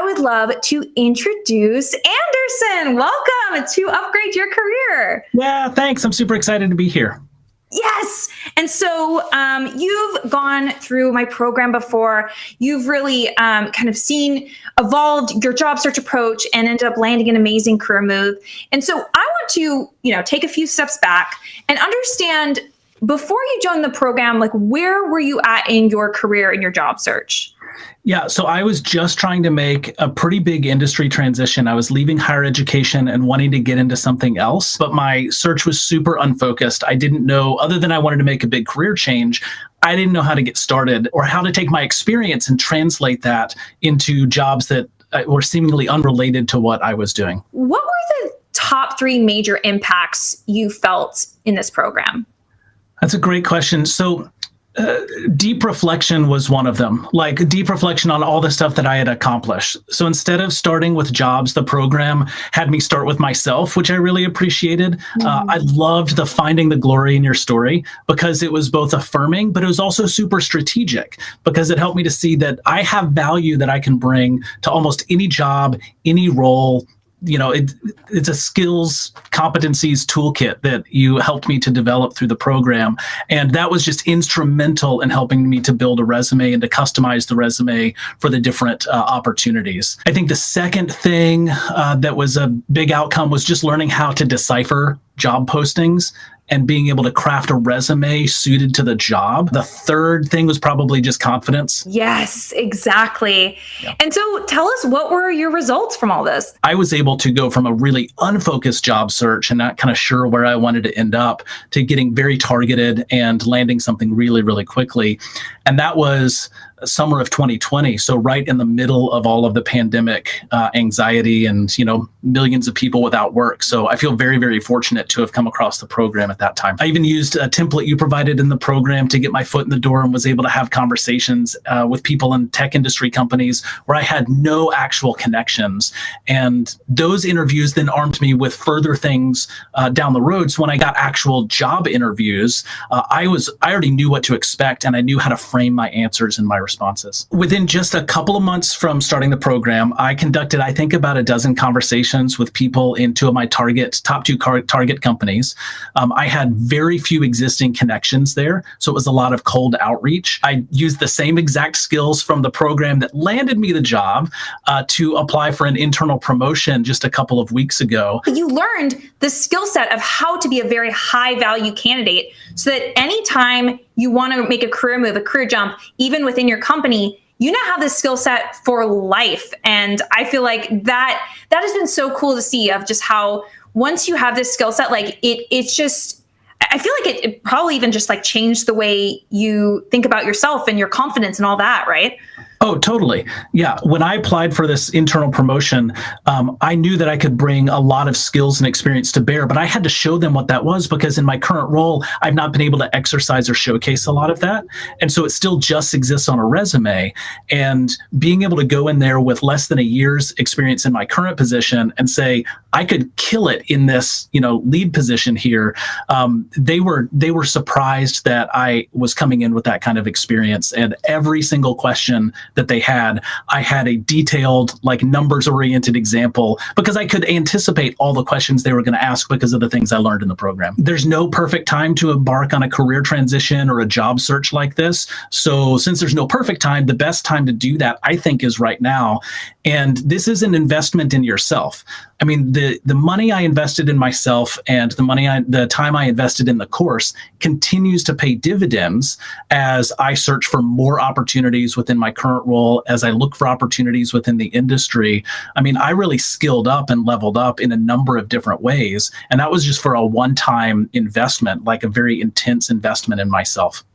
would love to introduce Anderson. Welcome to Upgrade Your Career. Yeah, thanks. I'm super excited to be here. Yes. And so you've gone through my program before. You've really kind of evolved your job search approach and ended up landing an amazing career move. And so I want to, take a few steps back and understand, before you joined the program, like, where were you at in your career and your job search? Yeah, so I was just trying to make a pretty big industry transition. I was leaving higher education and wanting to get into something else, but my search was super unfocused. I didn't know, other than I wanted to make a big career change, I didn't know how to get started or how to take my experience and translate that into jobs that were seemingly unrelated to what I was doing. What were the top 3 major impacts you felt in this program? That's a great question. So deep reflection was one of them, like deep reflection on all the stuff that I had accomplished. So instead of starting with jobs, the program had me start with myself, which I really appreciated. I loved the finding the glory in your story because it was both affirming, but it was also super strategic because it helped me to see that I have value that I can bring to almost any job, any role. It's a skills, competencies toolkit that you helped me to develop through the program. And that was just instrumental in helping me to build a resume and to customize the resume for the different opportunities. I think the second thing that was a big outcome was just learning how to decipher job postings and being able to craft a resume suited to the job. The third thing was probably just confidence. Yes, exactly. Yeah. And so tell us, what were your results from all this? I was able to go from a really unfocused job search and not kind of sure where I wanted to end up to getting very targeted and landing something really, really quickly. And that was summer of 2020. So right in the middle of all of the pandemic anxiety and, millions of people without work. So I feel very, very fortunate to have come across the program at that time. I even used a template you provided in the program to get my foot in the door and was able to have conversations with people in tech industry companies where I had no actual connections. And those interviews then armed me with further things down the road. So when I got actual job interviews, I already knew what to expect and I knew how to frame my answers and my responses. Within just a couple of months from starting the program, I conducted, I think, about a dozen conversations with people in 2 of my top 2 target companies. I had very few existing connections there, so it was a lot of cold outreach. I used the same exact skills from the program that landed me the job to apply for an internal promotion just a couple of weeks ago. You learned the skill set of how to be a very high value candidate so that anytime you want to make a career move, a career jump, even within your company, you now have this skill set for life. And I feel like that has been so cool to see, of just how once you have this skill set, like it's just, I feel like it probably even just like changed the way you think about yourself and your confidence and all that, right? Oh, totally. Yeah. When I applied for this internal promotion, I knew that I could bring a lot of skills and experience to bear, but I had to show them what that was because in my current role, I've not been able to exercise or showcase a lot of that. And so it still just exists on a resume. And being able to go in there with less than a year's experience in my current position and say, I could kill it in this, lead position here. They were surprised that I was coming in with that kind of experience, and every single question that they had, I had a detailed, like, numbers-oriented example because I could anticipate all the questions they were going to ask because of the things I learned in the program. There's no perfect time to embark on a career transition or a job search like this. So since there's no perfect time, the best time to do that, I think, is right now. And this is an investment in yourself. I mean, the money I invested in myself and the time I invested in the course continues to pay dividends as I search for more opportunities within my current role, as I look for opportunities within the industry. I mean, I really skilled up and leveled up in a number of different ways. And that was just for a one-time investment, like a very intense investment in myself.